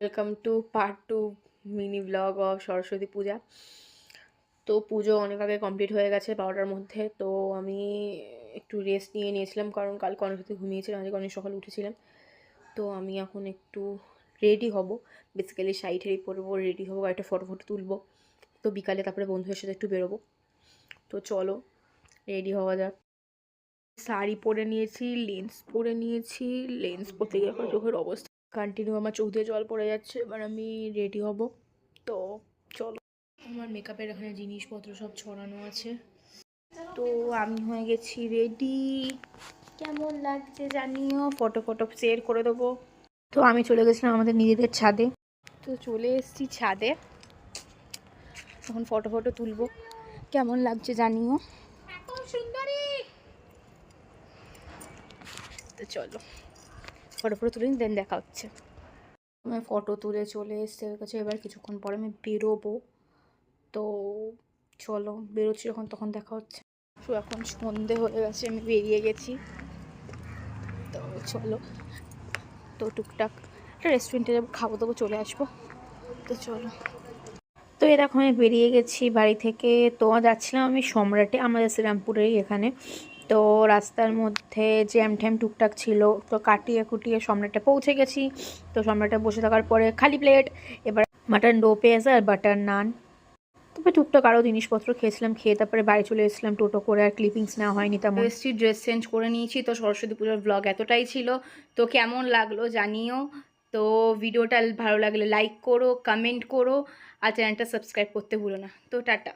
Welcome to part 2 mini blog of Saraswati Puja. তো পুজো অনেক আগে কমপ্লিট হয়ে গেছে 12টার মধ্যে। তো আমি একটু রেস্ট নিয়েছিলাম, কারণ কালকে অনেক রাতে ঘুমিয়েছিলাম, আজকে অনেক সকালে উঠেছিলাম। তো আমি এখন একটু রেডি হব, বেসিক্যালি শাড়ি ঠাড়ি পরবো, রেডি হবো, একটা ফটো তুলবো। তো বিকালে তারপরে বন্ধুদের সাথে একটু বেরোবো। তো চলো রেডি হওয়া যাক। শাড়ি পরে নিয়েছি, লেন্স পরতে গিয়ে এখন চোখের অবস্থা কন্টিনিউ আমার চোখ দিয়ে জল পড়ে যাচ্ছে। এবার আমি রেডি হব। তো চলো, আমার মেকআপের এখানে জিনিসপত্র সব ছড়ানো আছে। তো আমি হয়ে গেছি রেডি। কেমন লাগছে জানিও, ফটো শেয়ার করে দেবো। তো আমি চলে গেছিলাম আমাদের নিজেদের ছাদে। তো চলে এসেছি ছাদে, এখন ফটো তুলবো। কেমন লাগছে জানিও। সুন্দরী। তো চলো ফটো তুলে দেন, দেখা হচ্ছে। আমি ফটো তুলে চলে এসছে ওর কাছে। এবার কিছুক্ষণ পরে আমি বেরোবো। তো চলো, বেরোচ্ছি যখন তখন দেখা হচ্ছে। তো এখন সন্ধে হয়ে গেছে, আমি বেরিয়ে গেছি। তো চলো, তো টুকটাক একটা রেস্টুরেন্টে যাবো, খাবো দাবো, চলে আসবো। তো চলো। তো এরকম আমি বেরিয়ে গেছি বাড়ি থেকে। তো যাচ্ছিলাম আমি সম্রাটে, আমাদের শ্রীরামপুরেই এখানে। তো রাস্তার মধ্যে জ্যাম ট্যাম টুকটাক ছিল, তো কাটিয়ে কুটিয়ে সম্রাটে পৌঁছে গেছি। তো সম্রাটে বসে থাকার পরে খালি প্লেট, এবার মাটন ডো পেঁয়াজ আর বাটার নান, তারপরে টুকটাক আরও জিনিসপত্র খেয়েছিলাম। খেয়ে তারপরে বাড়ি চলে এসেছিলাম টোটো করে, আর ক্লিপিংস নেওয়া হয়নি তেমন। এসছি, ড্রেস চেঞ্জ করে নিয়েছি। তো সরস্বতী পুজোর ব্লগ এতটাই ছিল। তো কেমন লাগলো জানিও। তো ভিডিওটা ভালো লাগলে লাইক করো, কমেন্ট করো, আর চ্যানেলটা সাবস্ক্রাইব করতে ভুলো না। তো টাটা।